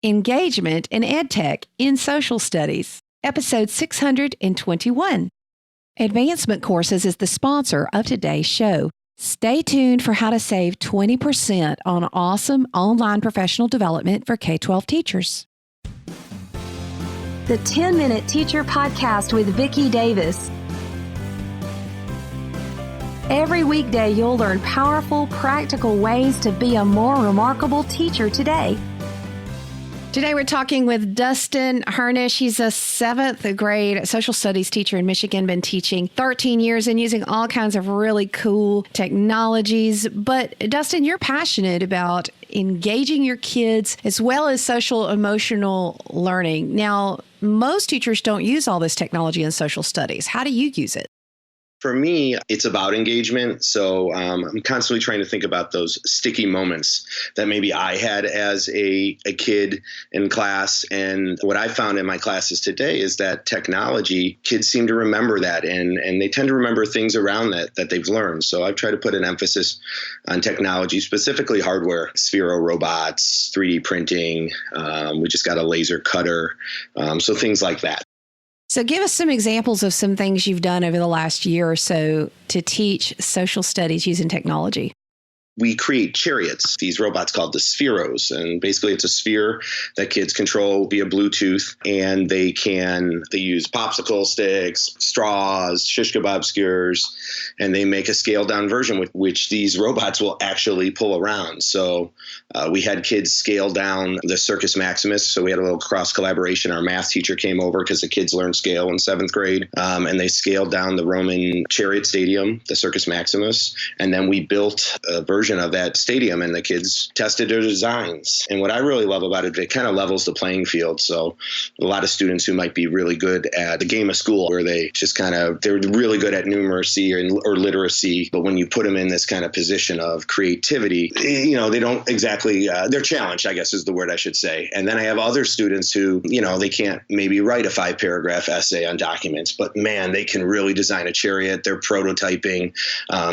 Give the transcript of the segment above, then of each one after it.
Engagement in Edtech in Social Studies, Episode 621. Advancement Courses is the sponsor of today's show. Stay tuned for how to save 20% on awesome online professional development for K-12 teachers. The 10-Minute Teacher Podcast with Vicki Davis. Every weekday, you'll learn powerful, practical ways to be a more remarkable teacher today. Today we're talking with Dustin Harnish. He's a 7th grade social studies teacher in Michigan, been teaching 13 years and using all kinds of really cool technologies. But Dustin, you're passionate about engaging your kids as well as social emotional learning. Now, most teachers don't use all this technology in social studies. How do you use it? For me, it's about engagement. So I'm constantly trying to think about those sticky moments that maybe I had as a kid in class. And what I found in my classes today is that technology, kids seem to remember that and they tend to remember things around that they've learned. So I've tried to put an emphasis on technology, specifically hardware, Spheros robots, 3D printing. We just got a laser cutter. So things like that. So give us some examples of some things you've done over the last year or so to teach social studies using technology. We create chariots, these robots called the Spheros. And basically it's a sphere that kids control via Bluetooth. And they use popsicle sticks, straws, shish kebab skewers, and they make a scaled down version with which these robots will actually pull around. So we had kids scale down the Circus Maximus. So we had a little cross collaboration. Our math teacher came over because the kids learned scale in 7th grade. And they scaled down the Roman chariot stadium, the Circus Maximus. And then we built a version of that stadium and the kids tested their designs. And what I really love about it, it kind of levels the playing field. So a lot of students who might be really good at the game of school where they're really good at numeracy or literacy. But when you put them in this kind of position of creativity, they don't exactly, they're challenged, I guess is the word I should say. And then I have other students who, they can't maybe write a 5-paragraph essay on documents, but man, they can really design a chariot. They're prototyping,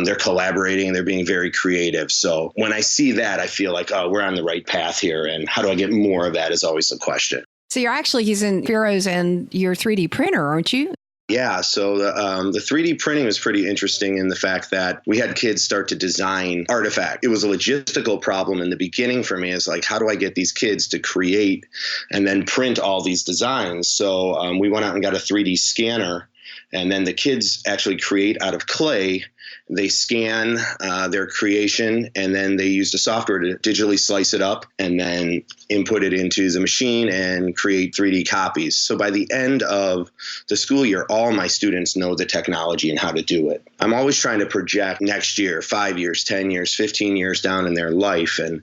they're collaborating, they're being very creative. So when I see that, I feel like, oh, we're on the right path here. And how do I get more of that is always the question. So you're actually using Spheros and your 3D printer, aren't you? Yeah, so the 3D printing was pretty interesting in the fact that we had kids start to design artifact. It was a logistical problem in the beginning for me. It's like, how do I get these kids to create and then print all these designs? So we went out and got a 3D scanner. And then the kids actually create out of clay. They scan their creation, and then they use the software to digitally slice it up and then input it into the machine and create 3D copies. So by the end of the school year, all my students know the technology and how to do it. I'm always trying to project next year, 5 years, 10 years, 15 years down in their life. And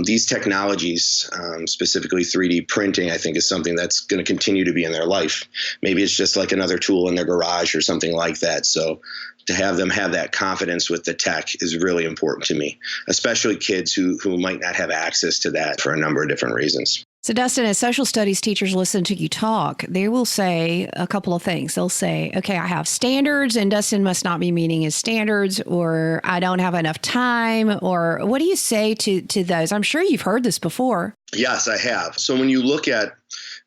these technologies, specifically 3D printing, I think is something that's going to continue to be in their life. Maybe it's just like another tool in their garage or something like that. So to have them have that confidence with the tech is really important to me, especially kids who might not have access to that for a number of different reasons. So Dustin, as social studies teachers listen to you talk, they will say a couple of things. They'll say, okay, I have standards and Dustin must not be meeting his standards, or I don't have enough time, or what do you say to those? I'm sure you've heard this before. Yes, I have. So when you look at,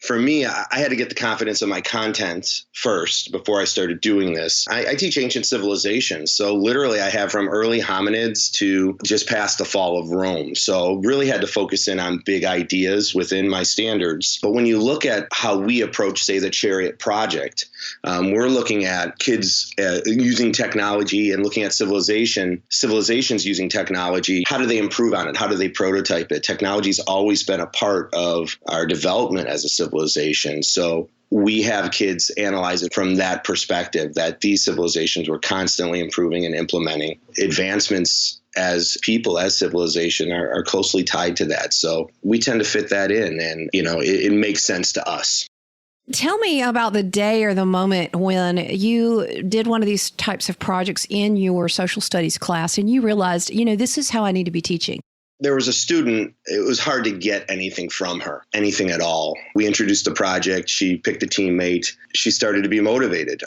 for me, I had to get the confidence of my content first before I started doing this. I teach ancient civilizations. So literally I have from early hominids to just past the fall of Rome. So really had to focus in on big ideas within my standards. But when you look at how we approach, say, the Chariot project, we're looking at kids using technology and looking at civilizations using technology. How do they improve on it? How do they prototype it? Technology's always been a part of our development as a civilization. So we have kids analyze it from that perspective, that these civilizations were constantly improving and implementing. Advancements as people, as civilization, are closely tied to that. So we tend to fit that in, and it makes sense to us. Tell me about the day or the moment when you did one of these types of projects in your social studies class and you realized, this is how I need to be teaching. There was a student, it was hard to get anything from her, anything at all. We introduced the project. She picked a teammate. She started to be motivated.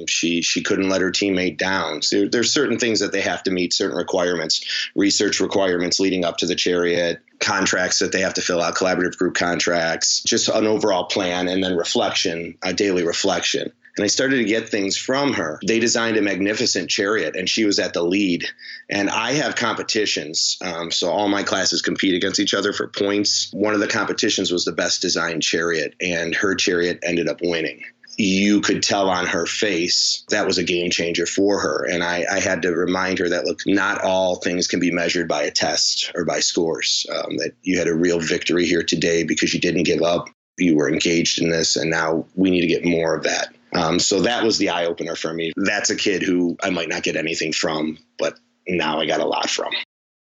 She couldn't let her teammate down. So there's certain things that they have to meet, certain requirements, research requirements leading up to the chariot, contracts that they have to fill out, collaborative group contracts, just an overall plan, and then reflection, a daily reflection. And I started to get things from her. They designed a magnificent chariot, and she was at the lead. And I have competitions. So all my classes compete against each other for points. One of the competitions was the best designed chariot, and her chariot ended up winning. You could tell on her face that was a game changer for her. And I had to remind her that, look, not all things can be measured by a test or by scores, that you had a real victory here today because you didn't give up. You were engaged in this, and now we need to get more of that. So that was the eye opener for me. That's a kid who I might not get anything from, but now I got a lot from.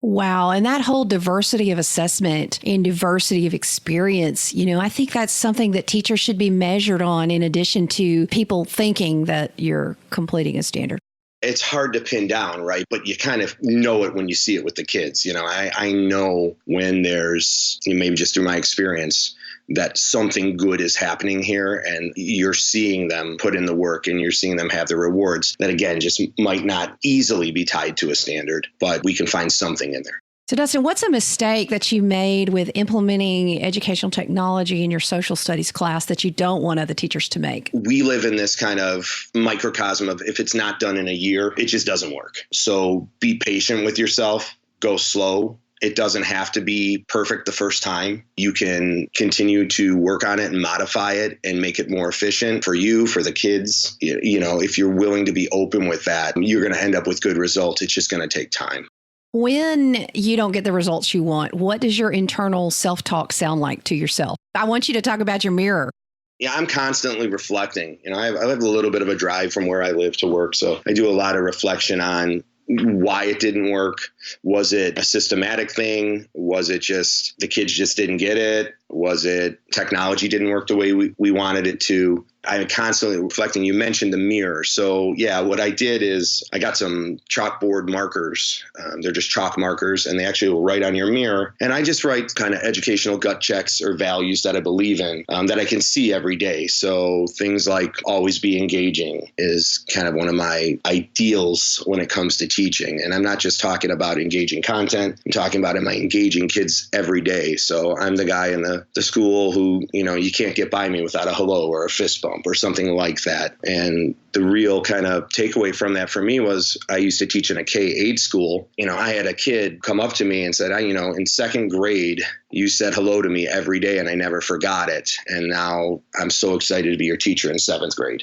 Wow. And that whole diversity of assessment and diversity of experience, I think that's something that teachers should be measured on in addition to people thinking that you're completing a standard. It's hard to pin down, right? But you kind of know it when you see it with the kids. I know when there's, maybe just through my experience, that something good is happening here, and you're seeing them put in the work and you're seeing them have the rewards that, again, just might not easily be tied to a standard, but we can find something in there. So, Dustin, what's a mistake that you made with implementing educational technology in your social studies class that you don't want other teachers to make? We live in this kind of microcosm of if it's not done in a year, it just doesn't work. So be patient with yourself, go slow. It doesn't have to be perfect the first time. You can continue to work on it and modify it and make it more efficient for you, for the kids. If you're willing to be open with that, you're going to end up with good results. It's just going to take time. When you don't get the results you want, what does your internal self-talk sound like to yourself? I want you to talk about your mirror. Yeah, I'm constantly reflecting. I have a little bit of a drive from where I live to work. So I do a lot of reflection on why it didn't work. Was it a systematic thing? Was it just the kids just didn't get it? Was it technology didn't work the way we wanted it to? I'm constantly reflecting. You mentioned the mirror. So yeah, what I did is I got some chalkboard markers. They're just chalk markers, and they actually will write on your mirror. And I just write kind of educational gut checks or values that I believe in, that I can see every day. So things like always be engaging is kind of one of my ideals when it comes to teaching. And I'm not just talking about engaging content. I'm talking about, am I engaging kids every day? So I'm the guy in the school who, you can't get by me without a hello or a fist bump or something like that. And the real kind of takeaway from that for me was I used to teach in a K-8 school. I had a kid come up to me and said, in second grade, you said hello to me every day and I never forgot it. And now I'm so excited to be your teacher in seventh grade.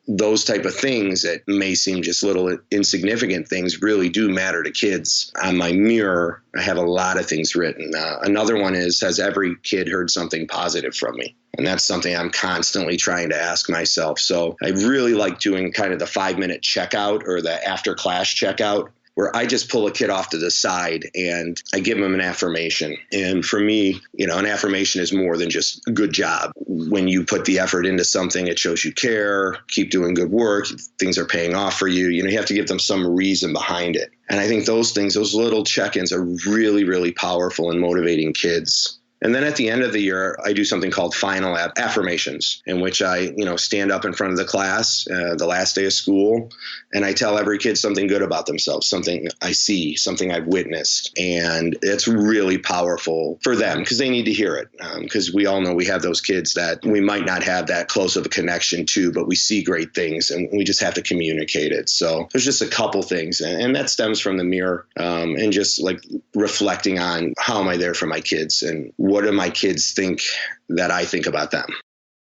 Those type of things that may seem just little insignificant things really do matter to kids. On my mirror, I have a lot of things written. Another one is, has every kid heard something positive from me? And that's something I'm constantly trying to ask myself. So I really like doing kind of the 5-minute checkout or the after class checkout, where I just pull a kid off to the side and I give them an affirmation. And for me, an affirmation is more than just good job. When you put the effort into something, it shows you care, keep doing good work, things are paying off for you. You have to give them some reason behind it. And I think those things, those little check-ins are really, really powerful in motivating kids. And then at the end of the year, I do something called final affirmations, in which I, stand up in front of the class, the last day of school, and I tell every kid something good about themselves, something I see, something I've witnessed. And it's really powerful for them because they need to hear it. Because we all know we have those kids that we might not have that close of a connection to, but we see great things and we just have to communicate it. So there's just a couple things. And that stems from the mirror, and just like reflecting on how am I there for my kids and what do my kids think that I think about them?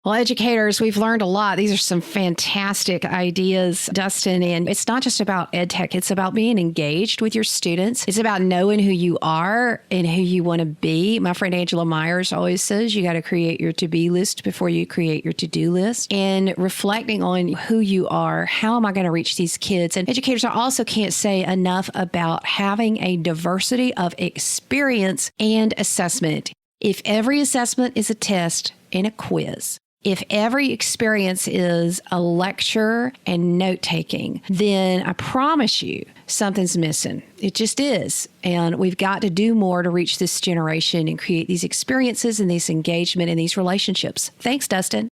Well, educators, we've learned a lot. These are some fantastic ideas, Dustin. And it's not just about Edtech. It's about being engaged with your students. It's about knowing who you are and who you want to be. My friend Angela Myers always says you got to create your to-be list before you create your to-do list. And reflecting on who you are, how am I going to reach these kids? And educators, I also can't say enough about having a diversity of experience and assessment. If every assessment is a test and a quiz, if every experience is a lecture and note-taking, then I promise you something's missing. It just is. And we've got to do more to reach this generation and create these experiences and this engagement and these relationships. Thanks, Dustin.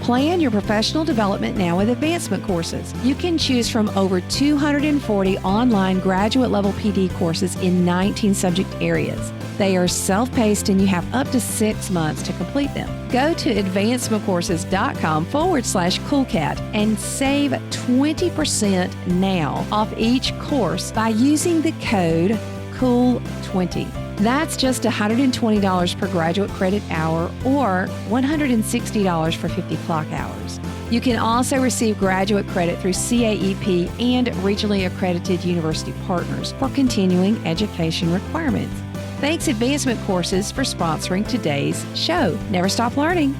Plan your professional development now with advancement courses. You can choose from over 240 online graduate level PD courses in 19 subject areas. They are self-paced and you have up to 6 months to complete them. Go to advancementcourses.com/coolcat and save 20% now off each course by using the code COOL20. That's just $120 per graduate credit hour or $160 for 50 clock hours. You can also receive graduate credit through CAEP and regionally accredited university partners for continuing education requirements. Thanks Advancement Courses for sponsoring today's show. Never stop learning.